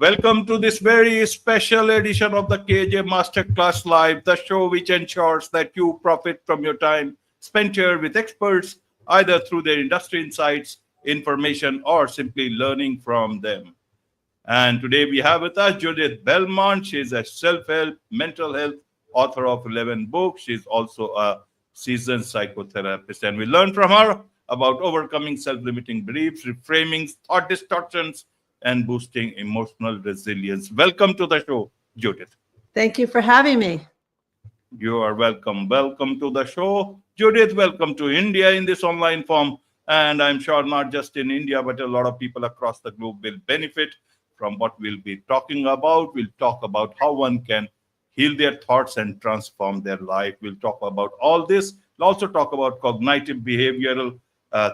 Welcome to this very special edition of the KJ Masterclass Live, the show which ensures that you profit from your time spent here with experts, either through their industry insights, information, or simply learning from them. And today we have with us Judith Belmont. She is a self-help, mental health author of 11 books. She's also a seasoned psychotherapist. And we learn from her about overcoming self-limiting beliefs, reframing thought distortions, and boosting emotional resilience. Welcome to the show, Judith. Thank you for having me. You are welcome. Welcome to the show, Judith. Welcome to India in this online form. And I'm sure not just in India, but a lot of people across the globe will benefit from what we'll be talking about. We'll talk about how one can heal their thoughts and transform their life. We'll talk about all this. We'll also talk about cognitive behavioral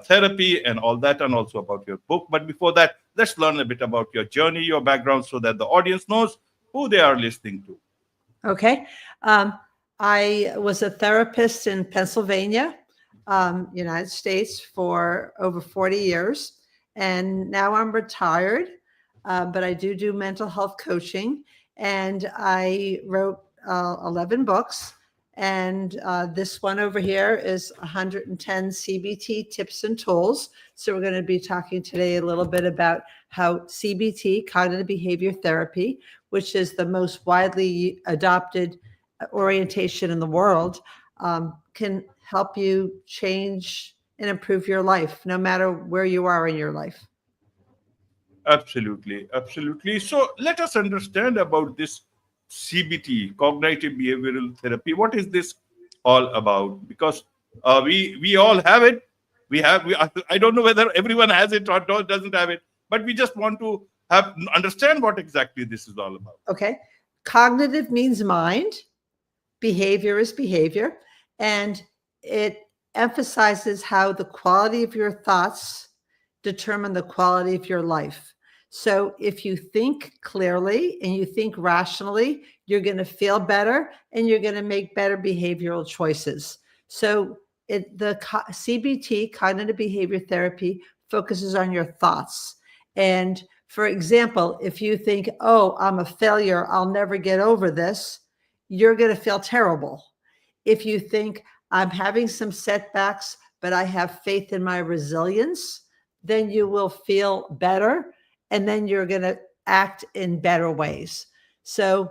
therapy and all that, and also about your book. But before that, let's learn a bit about your journey, your background, so that the audience knows who they are listening to. Okay. I was a therapist in Pennsylvania, United States, for over 40 years. And now I'm retired, but I do mental health coaching. And I wrote 11 books. And this one over here is 110 CBT tips and tools. So we're going to be talking today a little bit about how CBT, cognitive behavior therapy, which is the most widely adopted orientation in the world, can help you change and improve your life, no matter where you are in your life. Absolutely. Absolutely. So let us understand about this CBT, cognitive behavioral therapy. What is this all about? Because we all have it. I don't know whether everyone has it or doesn't have it, but we just want to understand what exactly this is all about. Okay. Cognitive means mind. Behavior is behavior. And it emphasizes how the quality of your thoughts determine the quality of your life. So if you think clearly and you think rationally, you're going to feel better and you're going to make better behavioral choices. So the CBT, cognitive behavior therapy, focuses on your thoughts. And for example, if you think, oh, I'm a failure, I'll never get over this, you're going to feel terrible. If you think I'm having some setbacks, but I have faith in my resilience, then you will feel better. And then you're going to act in better ways. So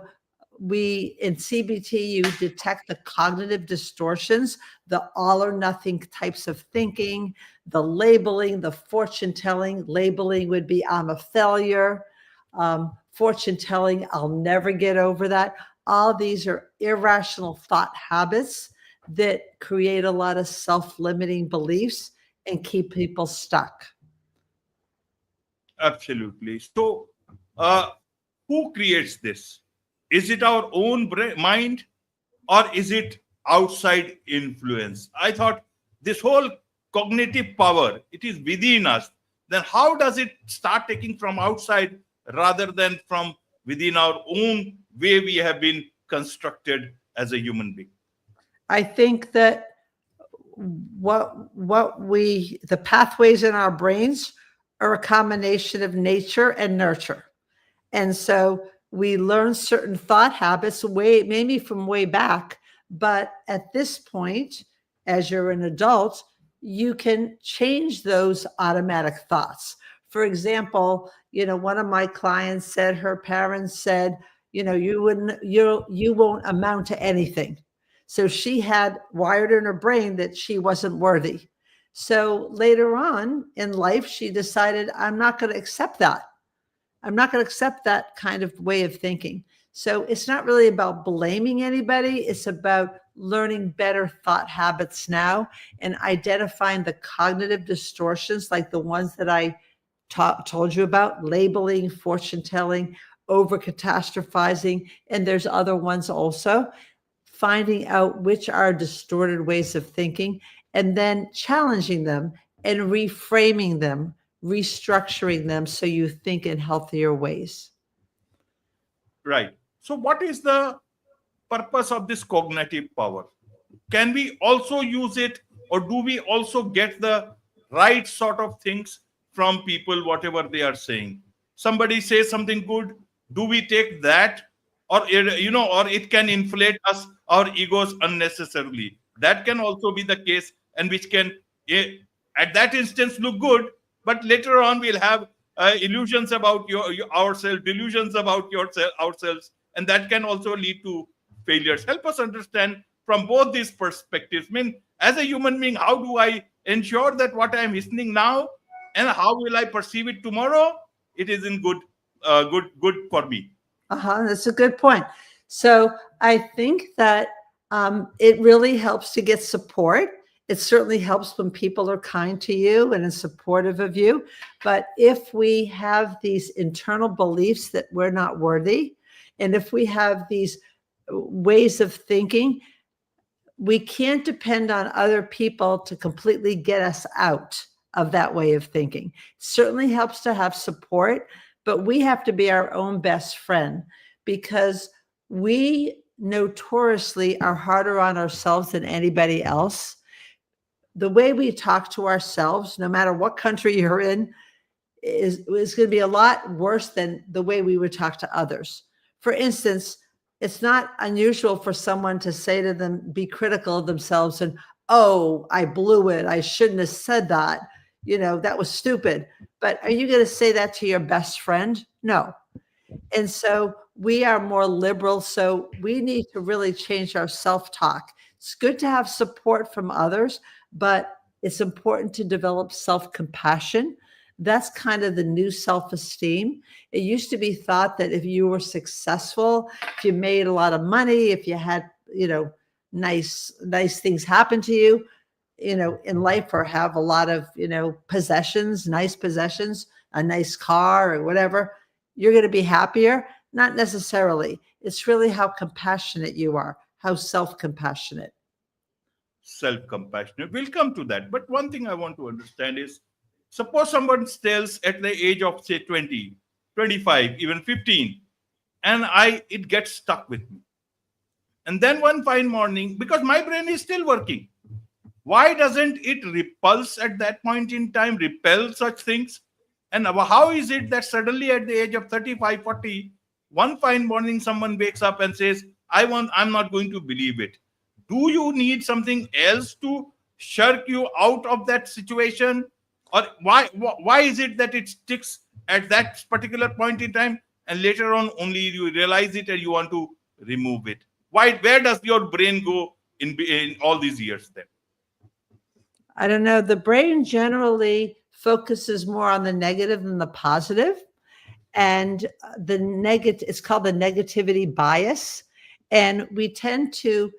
in CBT, you detect the cognitive distortions, the all or nothing types of thinking, the labeling, the fortune telling. Labeling would be, I'm a failure. Fortune telling, I'll never get over that. All these are irrational thought habits that create a lot of self-limiting beliefs and keep people stuck. Absolutely. So, who creates this? Is it our own mind, or is it outside influence? I thought this whole cognitive power, it is within us. Then how does it start taking from outside rather than from within our own way we have been constructed as a human being? I think that the pathways in our brains are a combination of nature and nurture. And so we learn certain thought habits maybe from way back, but at this point, as you're an adult, you can change those automatic thoughts. For example, one of my clients said her parents said, you won't amount to anything. So she had wired in her brain that she wasn't worthy. So later on in life, she decided, I'm not going to accept that. I'm not going to accept that kind of way of thinking. So it's not really about blaming anybody. It's about learning better thought habits now and identifying the cognitive distortions, like the ones that I told you about: labeling, fortune telling, over catastrophizing. And there's other ones also. Finding out which are distorted ways of thinking, and then challenging them and reframing them, restructuring them so you think in healthier ways. Right. So what is the purpose of this cognitive power? Can we also use it, or do we also get the right sort of things from people, whatever they are saying? Somebody says something good, Do we take that, or or it can inflate us, our egos unnecessarily? That can also be the case, and which can, eh, at that instance, look good, but later on we'll have illusions about ourselves, delusions about ourselves, and that can also lead to failures. Help us understand from both these perspectives. I mean, as a human being, how do I ensure that what I am listening now, and how will I perceive it tomorrow, it is in good for me? That's a good point. So I think that it really helps to get support. It certainly helps when people are kind to you and are supportive of you. But if we have these internal beliefs that we're not worthy, and if we have these ways of thinking, we can't depend on other people to completely get us out of that way of thinking. It certainly helps to have support, but we have to be our own best friend, because we notoriously are harder on ourselves than anybody else. The way we talk to ourselves, no matter what country you're in, is going to be a lot worse than the way we would talk to others. For instance, it's not unusual for someone to say to them, be critical of themselves and, oh, I blew it, I shouldn't have said that, that was stupid. But are you going to say that to your best friend? No. And so we are more liberal. So we need to really change our self-talk. It's good to have support from others, but it's important to develop self-compassion. That's kind of the new self-esteem. It used to be thought that if you were successful, if you made a lot of money, if you had, nice things happen to you, in life, or have a lot of, possessions, nice possessions, a nice car or whatever, you're going to be happier. Not necessarily. It's really how compassionate you are, how self-compassionate. Self-compassionate. We'll come to that. But one thing I want to understand is, suppose someone tells at the age of, say, 20, 25, even 15, and it gets stuck with me. And then one fine morning, because my brain is still working, why doesn't it repulse at that point in time, repel such things? And how is it that suddenly at the age of 35, 40, one fine morning someone wakes up and says, I'm not going to believe it? Do you need something else to shirk you out of that situation? Or why is it that it sticks at that particular point in time, and later on only you realize it and you want to remove it? Where does your brain go in all these years then? I don't know. The brain generally focuses more on the negative than the positive. And the negative, it's called the negativity bias. And we tend to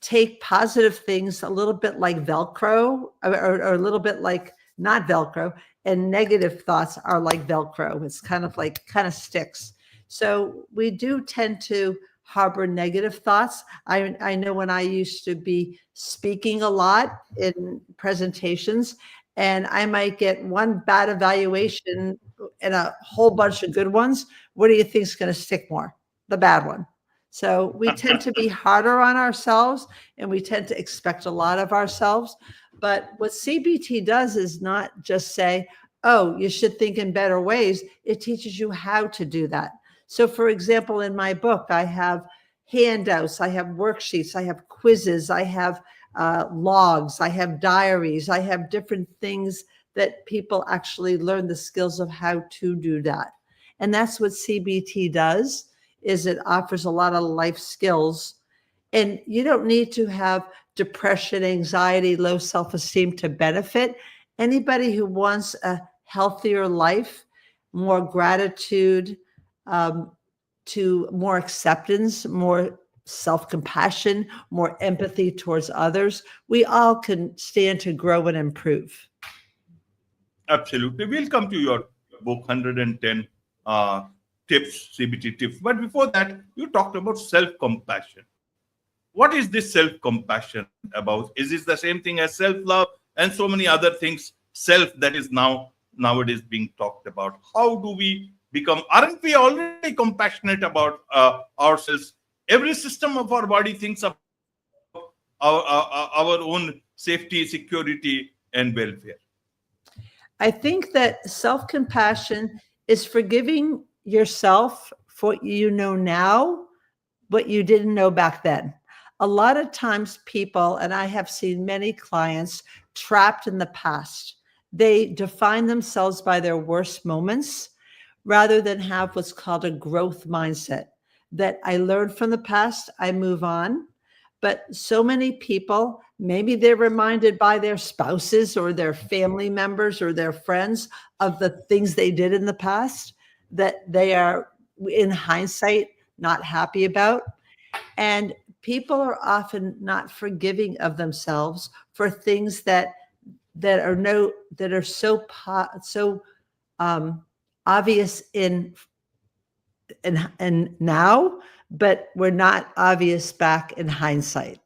take positive things a little bit like Velcro, or a little bit like not Velcro, and negative thoughts are like Velcro. It's kind of sticks. So we do tend to harbor negative thoughts. I know when I used to be speaking a lot in presentations, and I might get one bad evaluation and a whole bunch of good ones. What do you think is going to stick more? The bad one. So we tend to be harder on ourselves, and we tend to expect a lot of ourselves. But what CBT does is not just say, oh, you should think in better ways. It teaches you how to do that. So, for example, in my book, I have handouts, I have worksheets, I have quizzes, I have logs, I have diaries, I have different things that people actually learn the skills of how to do that. And that's what CBT does, is it offers a lot of life skills. And you don't need to have depression, anxiety, low self-esteem to benefit. Anybody who wants a healthier life, more gratitude, to more acceptance, more self-compassion, more empathy towards others, we all can stand to grow and improve. Absolutely. We'll come to your book, 110 tips, CBT tips. But before that, you talked about self-compassion. What is this self-compassion about? Is this the same thing as self-love and so many other things, self, that is nowadays being talked about? How do we aren't we already compassionate about ourselves? Every system of our body thinks about our own safety, security, and welfare. I think that self-compassion is forgiving yourself for what you know now, what you didn't know back then. A lot of times people, and I have seen many clients trapped in the past, they define themselves by their worst moments rather than have what's called a growth mindset, that I learned from the past, I move on. But so many people, maybe they're reminded by their spouses or their family members or their friends of the things they did in the past that they are, in hindsight, not happy about. And people are often not forgiving of themselves for things that are so obvious in now, but were not obvious back in hindsight.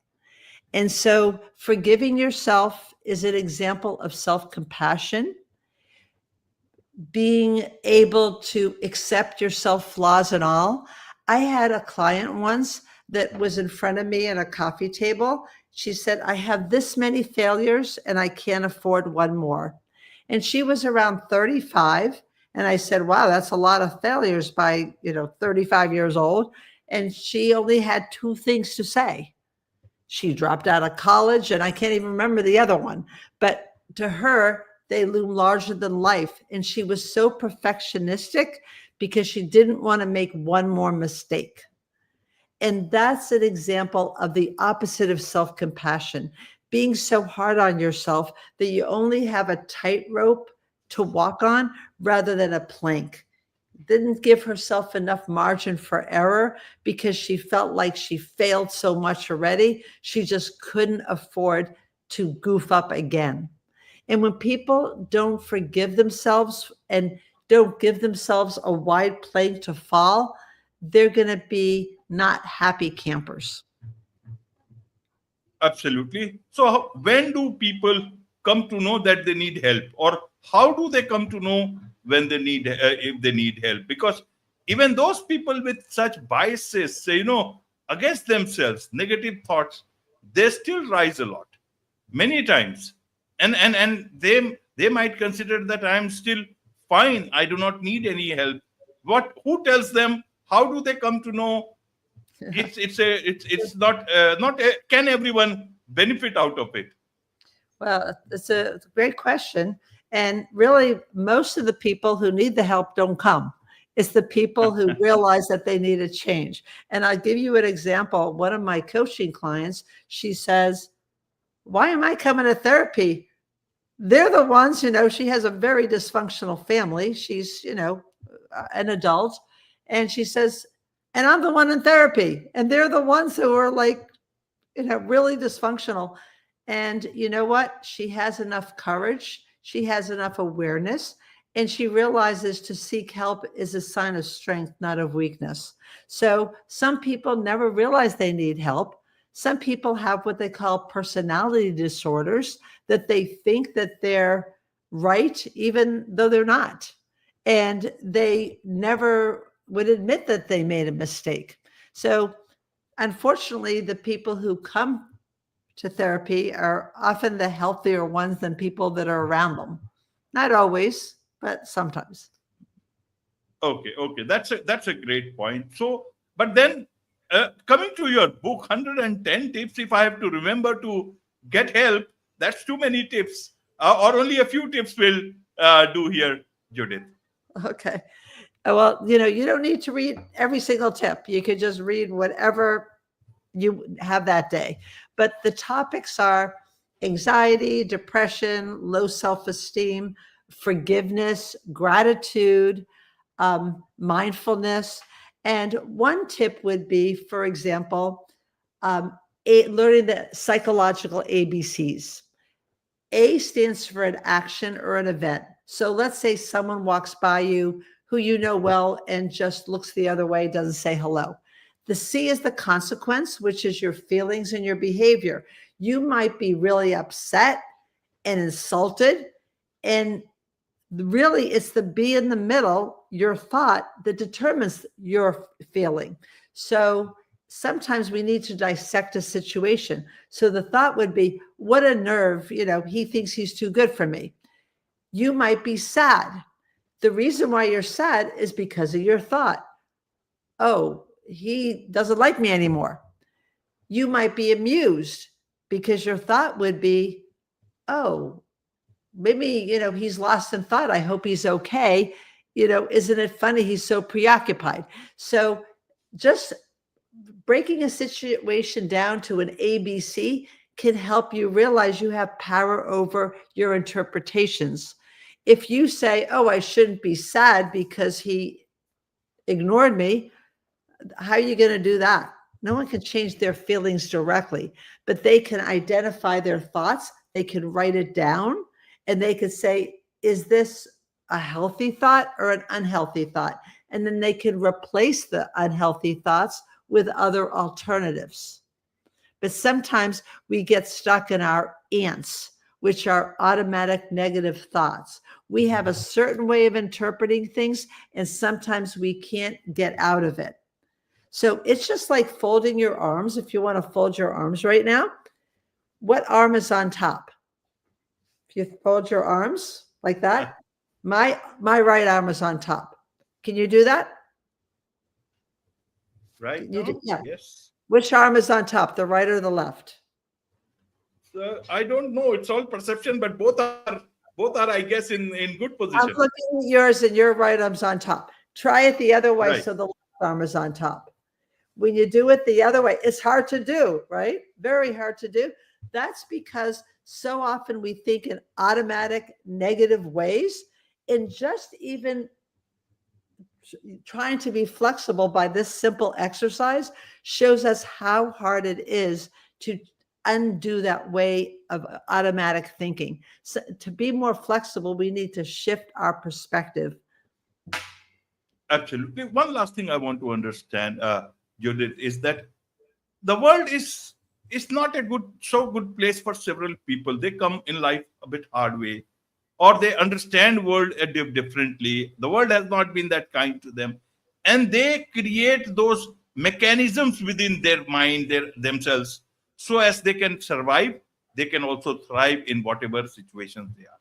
And so forgiving yourself is an example of self-compassion, being able to accept yourself, flaws and all. I had a client once that was in front of me at a coffee table. She said, I have this many failures and I can't afford one more. And she was around 35. And I said, wow, that's a lot of failures by, 35 years old. And she only had two things to say. She dropped out of college, and I can't even remember the other one. But to her, they loom larger than life. And she was so perfectionistic because she didn't want to make one more mistake. And that's an example of the opposite of self-compassion, being so hard on yourself that you only have a tightrope to walk on rather than a plank. Didn't give herself enough margin for error because she felt like she failed so much already. She just couldn't afford to goof up again. And when people don't forgive themselves and don't give themselves a wide plank to fall, they're going to be not happy campers. Absolutely. So when do people come to know that they need help, or how do they come to know when they need if they need help? Because even those people with such biases, against themselves, negative thoughts, they still rise a lot, many times, and they might consider that I am still fine, I do not need any help. Who tells them? How do they come to know? It's not can everyone benefit out of it? Well, it's a great question. And really, most of the people who need the help don't come. It's the people who realize that they need a change. And I'll give you an example. One of my coaching clients, she says, why am I coming to therapy? They're the ones, she has a very dysfunctional family. She's, an adult. And she says, and I'm the one in therapy. And they're the ones who are like, really dysfunctional. And you know what? She has enough courage. She has enough awareness. And she realizes to seek help is a sign of strength, not of weakness. So some people never realize they need help. Some people have what they call personality disorders, that they think that they're right, even though they're not. And they never would admit that they made a mistake. So unfortunately, the people who come to therapy are often the healthier ones than people that are around them. Not always, but sometimes. Okay. That's a great point. So, but then coming to your book, 110 tips, if I have to remember to get help, that's too many tips, or only a few tips will do here, Judith. Okay. Well, you don't need to read every single tip. You could just read whatever you have that day. But the topics are anxiety, depression, low self-esteem, forgiveness, gratitude, mindfulness. And one tip would be, for example, learning the psychological ABCs. A stands for an action or an event. So let's say someone walks by you who you know well and just looks the other way, doesn't say hello. The C is the consequence, which is your feelings and your behavior. You might be really upset and insulted, and really it's the B in the middle, your thought, that determines your feeling. So sometimes we need to dissect a situation. So the thought would be, what a nerve, he thinks he's too good for me. You might be sad. The reason why you're sad is because of your thought. Oh, he doesn't like me anymore. You might be amused because your thought would be, oh, maybe, he's lost in thought. I hope he's okay. Isn't it funny? He's so preoccupied. So just breaking a situation down to an ABC can help you realize you have power over your interpretations. If you say, oh, I shouldn't be sad because he ignored me, how are you going to do that? No one can change their feelings directly, but they can identify their thoughts. They can write it down, and they can say, is this a healthy thought or an unhealthy thought? And then they can replace the unhealthy thoughts with other alternatives. But sometimes we get stuck in our ants, which are automatic negative thoughts. We have a certain way of interpreting things, and sometimes we can't get out of it. So it's just like folding your arms. If you want to fold your arms right now, what arm is on top? If you fold your arms like that, my right arm is on top. Can you do that? Right. Yeah. Yes. Which arm is on top, the right or the left? So I don't know. It's all perception, but both are, I guess, in good I'm position. looking at yours, and your right arm's on top. Try it the other way, Right. so the left arm is on top. When you do it the other way, it's hard to do, right? Very hard to do. That's because so often we think in automatic negative ways, and just even trying to be flexible by this simple exercise shows us how hard it is to undo that way of automatic thinking. So to be more flexible, we need to shift our perspective. Absolutely. One last thing I want to understand, Judith, is that the world is not a good place for several people. They come in life a bit hard way, or they understand world differently. The world has not been that kind to them, and they create those mechanisms within their mind, themselves, so as they can survive. They can also thrive in whatever situations they are.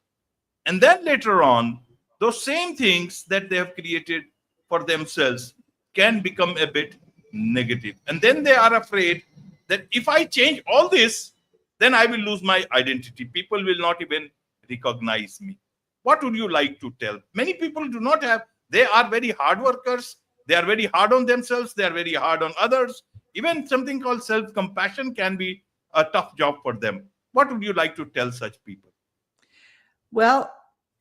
And then later on, those same things that they have created for themselves can become a bit negative. And then they are afraid that if I change all this, then I will lose my identity. People will not even recognize me. What would you like to tell? Many people do not have, they are very hard workers. They are very hard on themselves. They are very hard on others. Even something called self-compassion can be a tough job for them. What would you like to tell such people? Well,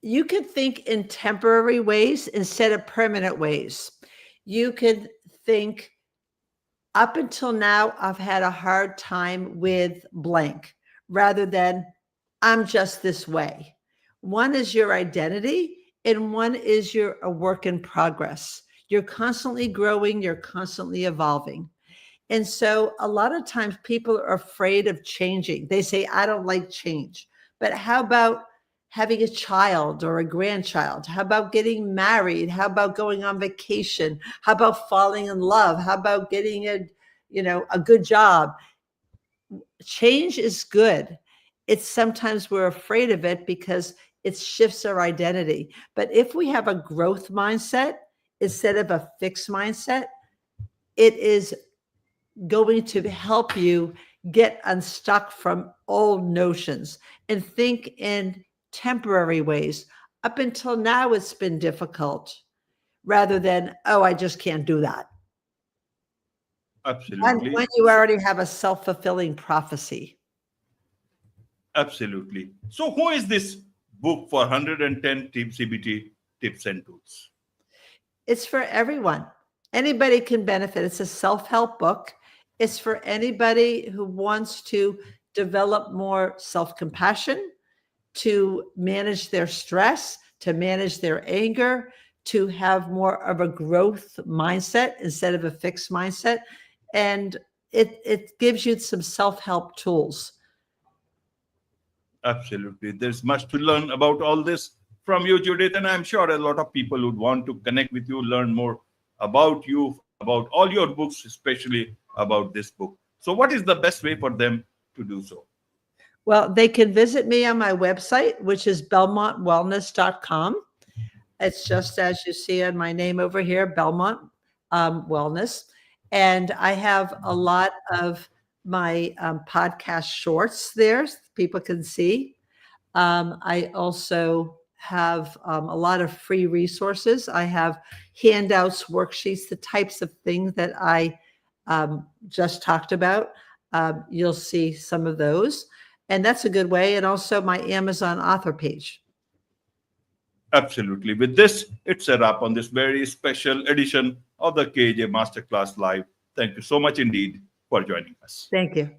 you can think in temporary ways instead of permanent ways. You can think, up until now, I've had a hard time with blank, rather than I'm just this way. One is your identity, and one is a work in progress. You're constantly growing, you're constantly evolving. And so a lot of times people are afraid of changing. They say, I don't like change. But how about having a child or a grandchild? How about getting married? How about going on vacation? How about falling in love? How about getting a good job? Change is good. It's sometimes we're afraid of it because it shifts our identity. But if we have a growth mindset instead of a fixed mindset, it is going to help you get unstuck from old notions and think in temporary ways. Up until now, it's been difficult, rather than, oh, I just can't do that. Absolutely. When you already have a self-fulfilling prophecy. Absolutely. So who is this book for 110 CBT tips and tools? It's for everyone. Anybody can benefit. It's a self-help book. It's for anybody who wants to develop more self-compassion, to manage their stress, to manage their anger, to have more of a growth mindset instead of a fixed mindset. And it gives you some self-help tools. Absolutely. There's much to learn about all this from you, Judith, and I'm sure a lot of people would want to connect with you, learn more about you, about all your books, especially about this book. So what is the best way for them to do so? Well, they can visit me on my website, which is belmontwellness.com. It's just as you see on my name over here, Belmont Wellness. And I have a lot of my podcast shorts there, people can see. I also have a lot of free resources. I have handouts, worksheets, the types of things that I just talked about. You'll see some of those. And that's a good way. And also my Amazon author page. Absolutely. With this, it's a wrap on this very special edition of the KJ Masterclass Live. Thank you so much indeed for joining us. Thank you.